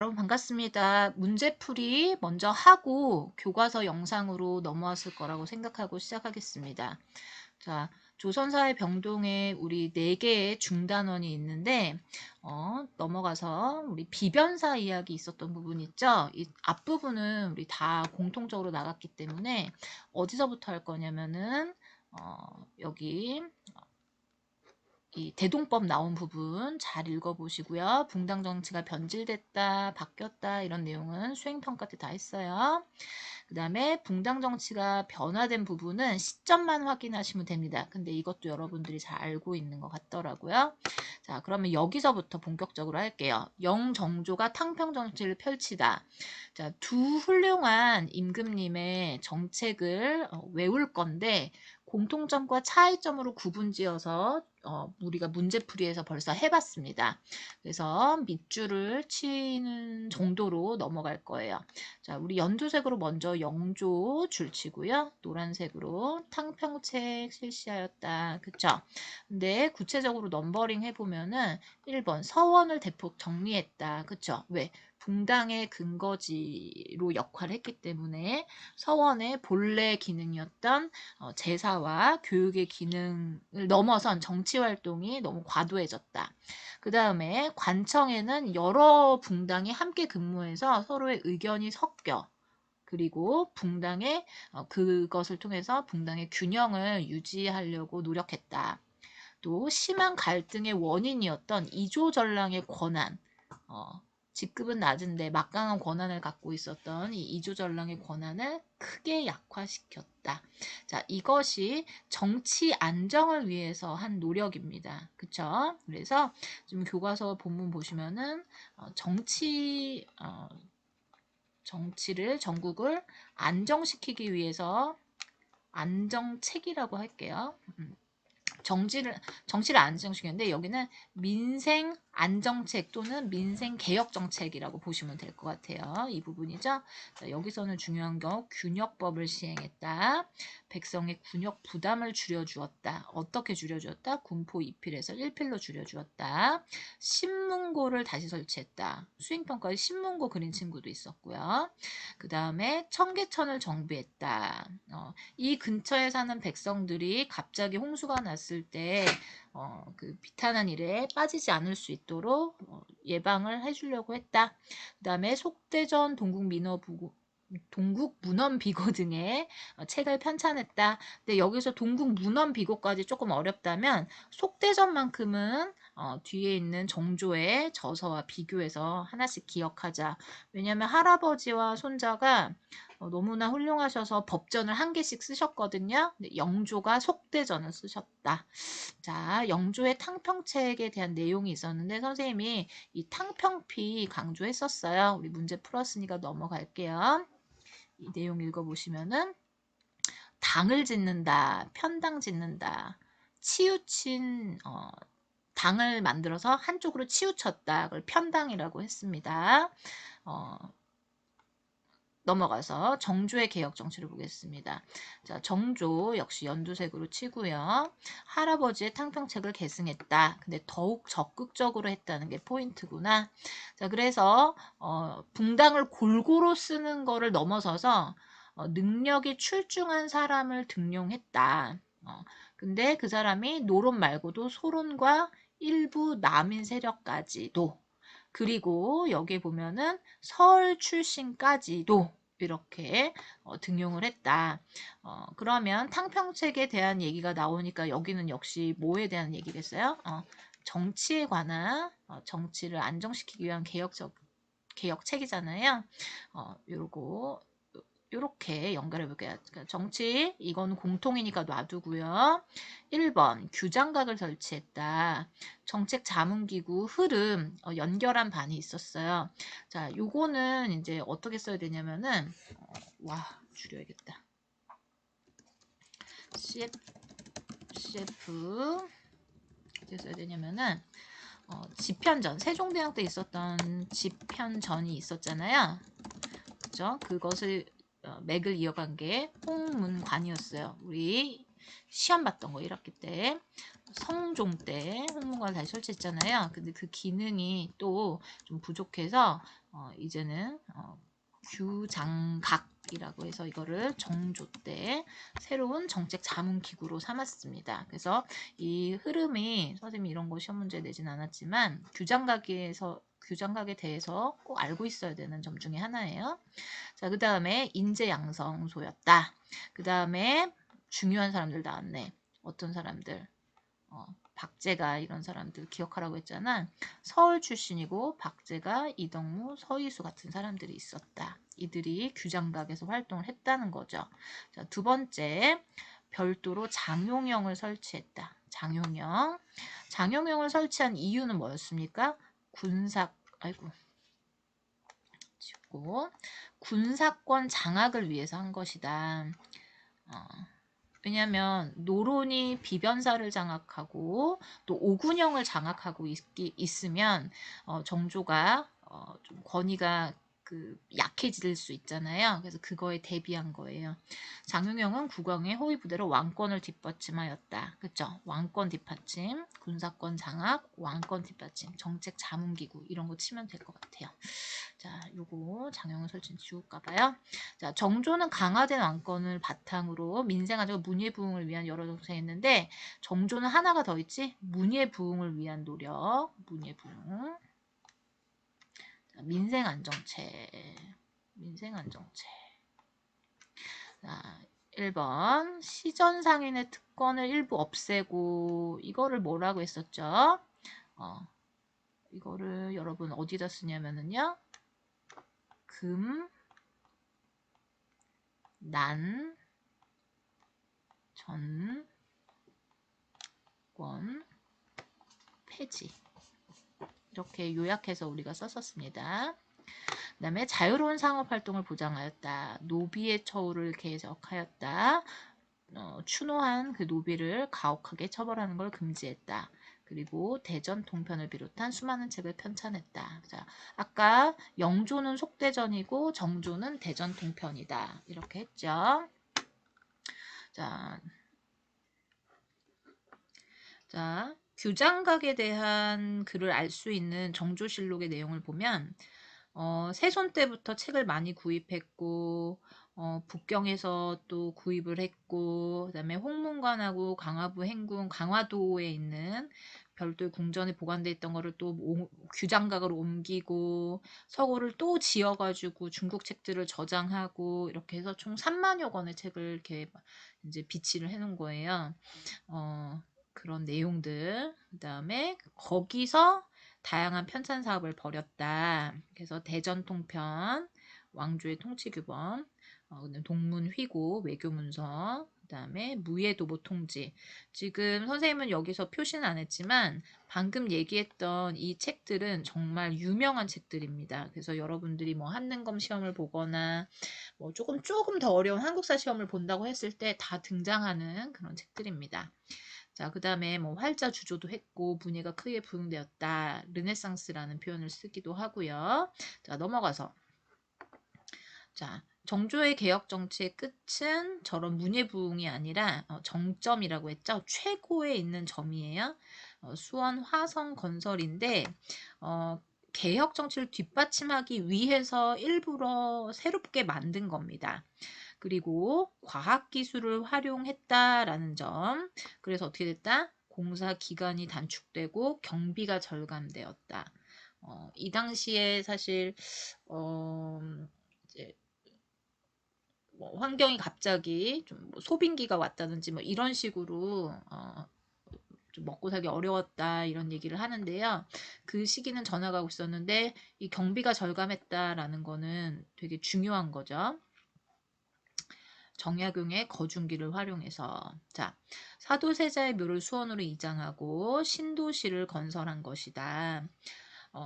여러분 반갑습니다. 문제풀이 먼저 하고 교과서 영상으로 넘어왔을 거라고 생각하고 시작하겠습니다. 자, 조선사의 병동에 우리 4개의 중단원이 있는데 넘어가서 우리 비변사 이야기 있었던 부분 있죠? 이 앞부분은 우리 다 공통적으로 나갔기 때문에 어디서부터 할 거냐면은 여기 이 대동법 나온 부분 잘 읽어보시고요. 붕당 정치가 변질됐다, 바뀌었다 이런 내용은 수행평가 때 다 했어요. 그 다음에 붕당 정치가 변화된 부분은 시점만 확인하시면 됩니다. 근데 이것도 여러분들이 잘 알고 있는 것 같더라고요. 자, 그러면 여기서부터 본격적으로 할게요. 영정조가 탕평 정치를 펼치다. 자, 두 훌륭한 임금님의 정책을 외울 건데 공통점과 차이점으로 구분지어서 우리가 문제풀이에서 벌써 해봤습니다. 그래서 밑줄을 치는 정도로 넘어갈 거예요. 자, 우리 연두색으로 먼저 영조 줄치고요. 노란색으로 탕평책 실시하였다. 그쵸? 근데 구체적으로 넘버링 해보면은 1번 서원을 대폭 정리했다. 그쵸? 왜? 붕당의 근거지로 역할을 했기 때문에 서원의 본래 기능이었던 제사와 교육의 기능을 넘어선 정치활동이 너무 과도해졌다. 그 다음에 관청에는 여러 붕당이 함께 근무해서 서로의 의견이 섞여 그리고 붕당의 그것을 통해서 붕당의 균형을 유지하려고 노력했다. 또 심한 갈등의 원인이었던 이조전랑의 권한, 직급은 낮은데 막강한 권한을 갖고 있었던 이 이조전랑의 권한을 크게 약화시켰다. 자, 이것이 정치 안정을 위해서 한 노력입니다. 그쵸? 그래서 지금 교과서 본문 보시면은 정치를 전국을 안정시키기 위해서 안정책이라고 할게요. 정치를 안정시켰는데 여기는 민생 안정책 또는 민생 개혁 정책이라고 보시면 될 것 같아요. 이 부분이죠. 자, 여기서는 중요한 거 균역법을 시행했다. 백성의 군역 부담을 줄여주었다. 어떻게 줄여주었다? 군포 2필에서 1필로 줄여주었다. 신문고를 다시 설치했다. 수행평가에 신문고 그린 친구도 있었고요. 그 다음에 청계천을 정비했다. 이 근처에 사는 백성들이 갑자기 홍수가 났을 때 그 비탄한 일에 빠지지 않을 수 있도록 예방을 해주려고 했다. 그 다음에 속대전, 동국문헌비고 등의 책을 편찬했다. 근데 여기서 동국문헌비고까지 조금 어렵다면 속대전만큼은 뒤에 있는 정조의 저서와 비교해서 하나씩 기억하자. 왜냐하면 할아버지와 손자가 너무나 훌륭하셔서 법전을 한 개씩 쓰셨거든요. 영조가 속대전을 쓰셨다. 자, 영조의 탕평책에 대한 내용이 있었는데 선생님이 이 탕평피 강조했었어요. 우리 문제 풀었으니까 넘어갈게요. 이 내용 읽어보시면은 당을 짓는다, 편당 짓는다, 치우친 당을 만들어서 한쪽으로 치우쳤다. 그걸 편당이라고 했습니다. 넘어가서 정조의 개혁 정치를 보겠습니다. 자, 정조 역시 연두색으로 치고요. 할아버지의 탕평책을 계승했다. 근데 더욱 적극적으로 했다는 게 포인트구나. 자, 그래서 붕당을 골고루 쓰는 거를 넘어서서 능력이 출중한 사람을 등용했다. 근데 그 사람이 노론 말고도 소론과 일부 남인 세력까지도 그리고 여기 보면은 서울 출신까지도 이렇게 등용을 했다. 그러면 탕평책에 대한 얘기가 나오니까 여기는 역시 뭐에 대한 얘기겠어요? 정치에 관한 정치를 안정시키기 위한 개혁책이잖아요. 요거 요렇게 연결해 볼게요. 그러니까 정치 이건 공통이니까 놔두고요. 1번 규장각을 설치했다. 정책 자문기구 흐름 연결한 반이 있었어요. 자, 요거는 이제 어떻게 써야 되냐면은 줄여야겠다. CF 어떻게 써야 되냐면은 집현전 세종대왕 때 있었던 집현전이 있었잖아요. 그죠? 그것을 맥을 이어간 게 홍문관이었어요. 우리 시험 봤던 거 1학기 때 성종 때 홍문관을 다시 설치했잖아요. 근데 그 기능이 또 좀 부족해서 이제는 규장각이라고 해서 이거를 정조 때 새로운 정책 자문 기구로 삼았습니다. 그래서 이 흐름이 선생님이 이런 거 시험 문제 내진 않았지만 규장각에 대해서 꼭 알고 있어야 되는 점 중에 하나예요. 자, 그 다음에 인재양성소였다. 그 다음에 중요한 사람들 나왔네. 어떤 사람들? 박제가 이런 사람들 기억하라고 했잖아. 서울 출신이고 박제가 이덕무, 서희수 같은 사람들이 있었다. 이들이 규장각에서 활동을 했다는 거죠. 자, 두 번째, 별도로 장용영을 설치했다. 장용영. 장용영을 설치한 이유는 뭐였습니까? 군사권 장악을 위해서 한 것이다. 왜냐하면 노론이 비변사를 장악하고 또 오군영을 장악하고 있으면 정조가 좀 권위가 약해질 수 있잖아요. 그래서 그거에 대비한 거예요. 장용영은 국왕의 호위 부대로 왕권을 뒷받침하였다. 그쵸? 왕권 뒷받침, 군사권 장악, 왕권 뒷받침, 정책 자문기구 이런 거 치면 될 것 같아요. 자, 요거 장용영 설치는 지울까 봐요. 자, 정조는 강화된 왕권을 바탕으로 민생안정과 문예부흥을 위한 여러 정책했는데 정조는 하나가 더 있지? 문예부흥을 위한 노력, 문예부흥. 민생안정책. 자, 1번 시전상인의 특권을 일부 없애고 이거를 뭐라고 했었죠? 이거를 여러분 어디다 쓰냐면은요. 금, 난, 전권, 폐지 이렇게 요약해서 우리가 썼었습니다. 그 다음에 자유로운 상업활동을 보장하였다. 노비의 처우를 개혁하였다. 추노한 그 노비를 가혹하게 처벌하는 걸 금지했다. 그리고 대전 통편을 비롯한 수많은 책을 편찬했다. 자, 아까 영조는 속대전이고 정조는 대전 통편이다. 이렇게 했죠. 자, 규장각에 대한 글을 알 수 있는 정조실록의 내용을 보면 세손 때부터 책을 많이 구입했고 북경에서 또 구입을 했고 그다음에 홍문관하고 강화부 행궁 강화도에 있는 별도의 궁전에 보관돼 있던 거를 또 규장각으로 옮기고 서고를 또 지어가지고 중국 책들을 저장하고 이렇게 해서 총 3만여 권의 책을 이렇게 이제 비치를 해놓은 거예요. 그런 내용들 그 다음에 거기서 다양한 편찬 사업을 벌였다. 그래서 대전 통편, 왕조의 통치 규범, 동문 휘고 외교 문서, 그다음에 무예도보 통지. 지금 선생님은 여기서 표시는 안 했지만 방금 얘기했던 이 책들은 정말 유명한 책들입니다. 그래서 여러분들이 뭐 한능검 시험을 보거나 뭐 조금 더 어려운 한국사 시험을 본다고 했을 때 다 등장하는 그런 책들입니다. 자, 그 다음에 뭐 활자 주조도 했고 문예가 크게 부흥되었다. 르네상스라는 표현을 쓰기도 하고요. 자, 넘어가서 자, 정조의 개혁 정치의 끝은 저런 문예 부흥이 아니라 정점이라고 했죠. 최고에 있는 점이에요. 수원 화성 건설인데 개혁 정치를 뒷받침하기 위해서 일부러 새롭게 만든 겁니다. 그리고 과학기술을 활용했다라는 점. 그래서 어떻게 됐다? 공사 기간이 단축되고 경비가 절감되었다. 이 당시에 사실 이제 뭐 환경이 갑자기 좀뭐 소빙기가 왔다든지 뭐 이런 식으로 좀 먹고 살기 어려웠다 이런 얘기를 하는데요. 그 시기는 전화가고 있었는데 이 경비가 절감했다라는 거는 되게 중요한 거죠. 정약용의 거중기를 활용해서 자 사도세자의 묘를 수원으로 이장하고 신도시를 건설한 것이다.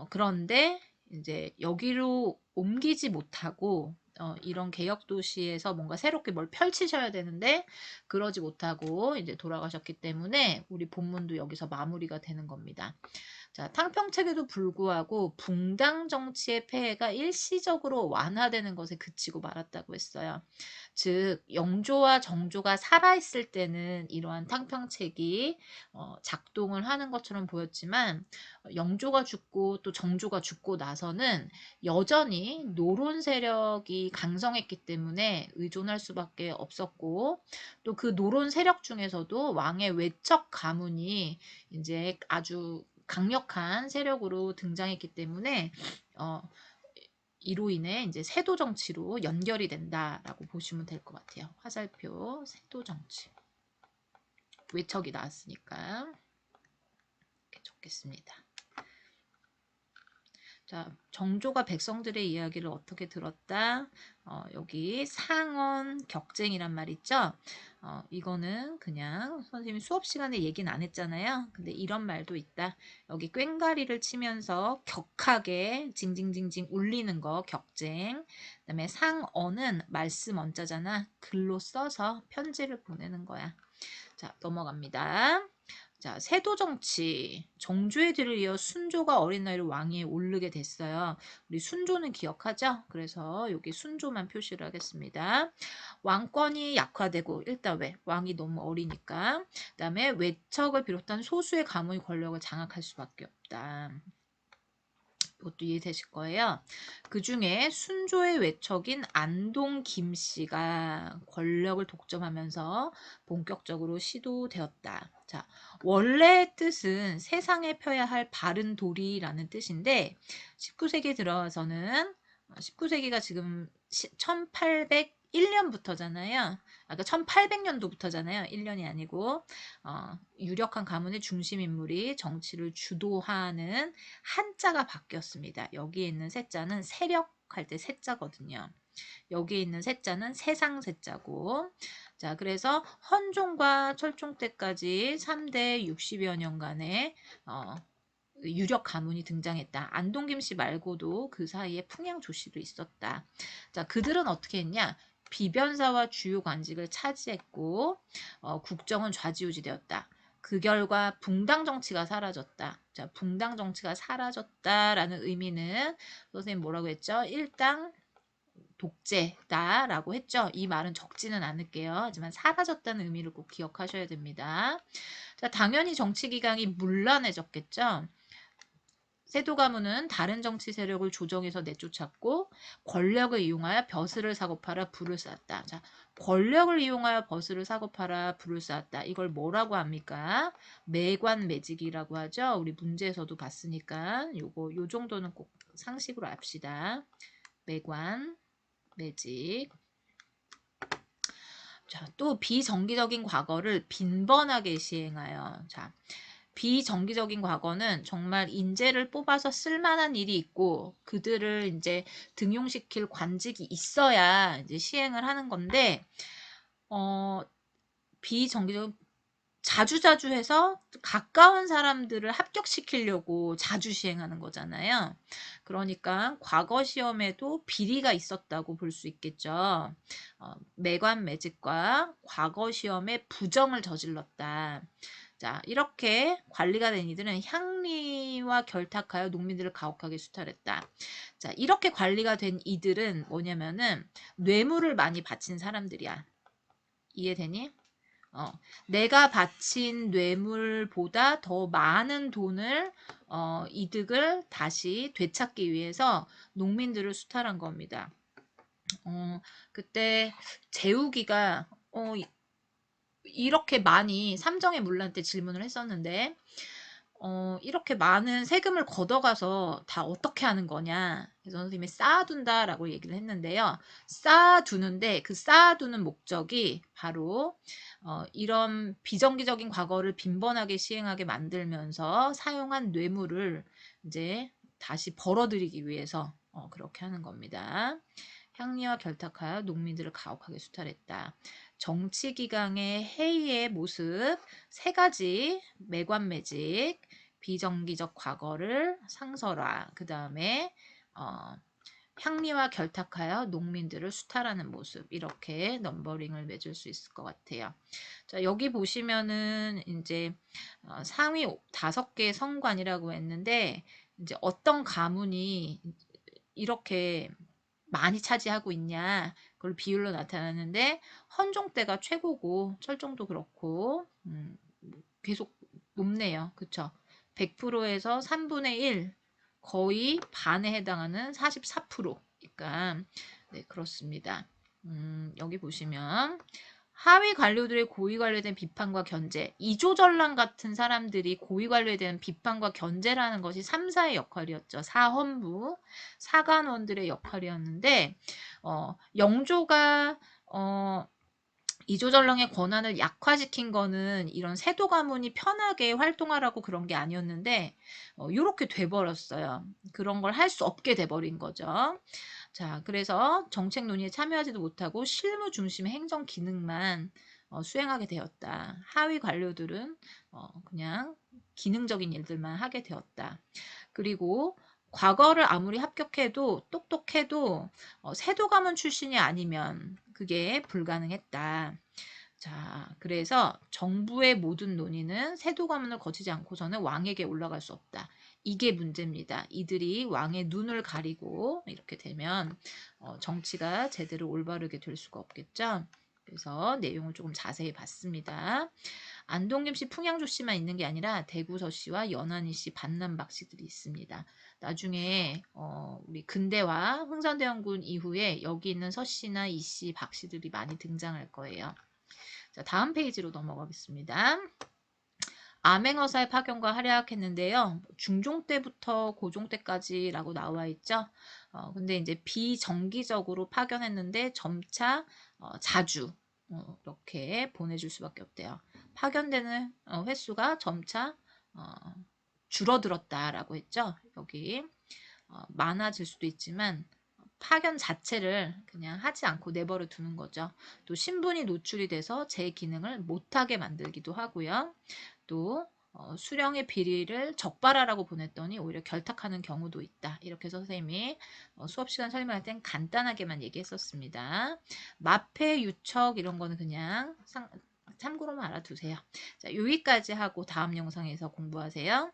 그런데 이제 여기로 옮기지 못하고 이런 개혁 도시에서 뭔가 새롭게 뭘 펼치셔야 되는데 그러지 못하고 이제 돌아가셨기 때문에 우리 본문도 여기서 마무리가 되는 겁니다. 자, 탕평책에도 불구하고 붕당 정치의 폐해가 일시적으로 완화되는 것에 그치고 말았다고 했어요. 즉 영조와 정조가 살아있을 때는 이러한 탕평책이 작동을 하는 것처럼 보였지만 영조가 죽고 또 정조가 죽고 나서는 여전히 노론 세력이 강성했기 때문에 의존할 수밖에 없었고 또 그 노론 세력 중에서도 왕의 외척 가문이 이제 아주 강력한 세력으로 등장했기 때문에 어, 이로 인해 이제 세도 정치로 연결이 된다라고 보시면 될 것 같아요. 화살표 세도 정치. 외척이 나왔으니까 이렇게 적겠습니다. 자, 정조가 백성들의 이야기를 어떻게 들었다? 여기 상언 격쟁이란 말 있죠? 이거는 그냥 선생님이 수업 시간에 얘기는 안 했잖아요. 근데 이런 말도 있다. 여기 꽹가리를 치면서 격하게 징징징징 울리는 거 격쟁. 그다음에 상언은 말씀 언자잖아. 글로 써서 편지를 보내는 거야. 자, 넘어갑니다. 자, 세도 정치. 정조의 뒤를 이어 순조가 어린 나이로 왕위에 오르게 됐어요. 우리 순조는 기억하죠? 그래서 여기 순조만 표시를 하겠습니다. 왕권이 약화되고 일단 왜? 왕이 너무 어리니까. 그다음에 외척을 비롯한 소수의 가문의 권력을 장악할 수밖에 없다. 이것도 이해되실 거예요. 그 중에 순조의 외척인 안동 김씨가 권력을 독점하면서 본격적으로 시도되었다. 자, 원래의 뜻은 세상에 펴야 할 바른 도리라는 뜻인데 19세기 들어서는 19세기가 지금 1801년부터잖아요. 아까 1800년도부터잖아요. 1년이 아니고 유력한 가문의 중심 인물이 정치를 주도하는 한자가 바뀌었습니다. 여기에 있는 세자는 세력할 때 세자거든요. 여기에 있는 세자는 세상 세자고 자 그래서 헌종과 철종 때까지 3대 60여 년간의 유력 가문이 등장했다. 안동김씨 말고도 그 사이에 풍양조씨도 있었다. 자 그들은 어떻게 했냐? 비변사와 주요 관직을 차지했고 국정은 좌지우지되었다. 그 결과 붕당 정치가 사라졌다. 자, 붕당 정치가 사라졌다라는 의미는 선생님 뭐라고 했죠? 일당 독재다라고 했죠. 이 말은 적지는 않을게요. 하지만 사라졌다는 의미를 꼭 기억하셔야 됩니다. 자, 당연히 정치 기강이 문란해졌겠죠. 세도 가문은 다른 정치 세력을 조정해서 내쫓았고 권력을 이용하여 벼슬을 사고 팔아 부를 쌓았다. 자, 권력을 이용하여 벼슬을 사고 팔아 부를 쌓았다. 이걸 뭐라고 합니까? 매관매직이라고 하죠. 우리 문제에서도 봤으니까 요 정도는 꼭 상식으로 압시다. 매관, 매직. 자, 또 비정기적인 과거를 빈번하게 시행하여. 자, 비정기적인 과거는 정말 인재를 뽑아서 쓸만한 일이 있고 그들을 이제 등용시킬 관직이 있어야 이제 시행을 하는 건데 비정기적 자주자주 해서 가까운 사람들을 합격시키려고 자주 시행하는 거잖아요. 그러니까 과거 시험에도 비리가 있었다고 볼 수 있겠죠. 매관매직과 과거 시험에 부정을 저질렀다. 자, 이렇게 관리가 된 이들은 향리와 결탁하여 농민들을 가혹하게 수탈했다. 자, 이렇게 관리가 된 이들은 뭐냐면은 뇌물을 많이 바친 사람들이야. 이해되니? 내가 바친 뇌물보다 더 많은 돈을 이득을 다시 되찾기 위해서 농민들을 수탈한 겁니다. 그때 재우기가 이렇게 많이 삼정의 문란 때 질문을 했었는데 이렇게 많은 세금을 걷어가서 다 어떻게 하는 거냐. 그래서 선생님이 쌓아둔다라고 얘기를 했는데요. 쌓아두는데 그 쌓아두는 목적이 바로 이런 비정기적인 과거를 빈번하게 시행하게 만들면서 사용한 뇌물을 이제 다시 벌어들이기 위해서 그렇게 하는 겁니다. 향리와 결탁하여 농민들을 가혹하게 수탈했다. 정치기강의 해이의 모습 세 가지 매관매직 비정기적 과거를 상설화 그 다음에 향리와 결탁하여 농민들을 수탈하는 모습 이렇게 넘버링을 맺을 수 있을 것 같아요. 자, 여기 보시면은 이제 상위 5개의 성관이라고 했는데 이제 어떤 가문이 이렇게 많이 차지하고 있냐 그걸 비율로 나타나는데 헌종 때가 최고고 철종도 그렇고 계속 높네요. 그쵸? 100%에서 3분의 1 거의 반에 해당하는 44%니까 네 그렇습니다. 여기 보시면 하위 관료들의 고위 관료에 대한 비판과 견제, 이조전랑 같은 사람들이 고위 관료에 대한 비판과 견제라는 것이 3사의 역할이었죠. 사헌부, 사관원들의 역할이었는데 영조가 이조전랑의 권한을 약화시킨 거는 이런 세도 가문이 편하게 활동하라고 그런 게 아니었는데 요렇게 돼버렸어요. 그런 걸 할 수 없게 돼버린 거죠. 자, 그래서 정책 논의에 참여하지도 못하고 실무 중심의 행정 기능만 수행하게 되었다. 하위 관료들은 그냥 기능적인 일들만 하게 되었다. 그리고 과거를 아무리 합격해도 똑똑해도 세도 가문 출신이 아니면 그게 불가능했다. 자, 그래서 정부의 모든 논의는 세도 가문을 거치지 않고서는 왕에게 올라갈 수 없다. 이게 문제입니다. 이들이 왕의 눈을 가리고 이렇게 되면 정치가 제대로 올바르게 될 수가 없겠죠. 그래서 내용을 조금 자세히 봤습니다. 안동김 씨, 풍양조 씨만 있는 게 아니라 대구서 씨와 연안이 씨, 반남박 씨들이 있습니다. 나중에 우리 근대화 흥선대원군 이후에 여기 있는 서 씨나 이 씨, 박 씨들이 많이 등장할 거예요. 자, 다음 페이지로 넘어가겠습니다. 암행어사의 파견과 활약했는데요. 중종 때부터 고종 때까지라고 나와 있죠. 근데 이제 비정기적으로 파견했는데 점차 자주 이렇게 보내줄 수밖에 없대요. 파견되는 횟수가 점차 줄어들었다라고 했죠. 여기 많아질 수도 있지만 파견 자체를 그냥 하지 않고 내버려 두는 거죠. 또 신분이 노출이 돼서 제 기능을 못하게 만들기도 하고요. 또 수령의 비리를 적발하라고 보냈더니 오히려 결탁하는 경우도 있다. 이렇게 선생님이 수업 시간 설명할 땐 간단하게만 얘기했었습니다. 마패, 유척 이런 거는 그냥 참고로만 알아두세요. 자, 여기까지 하고 다음 영상에서 공부하세요.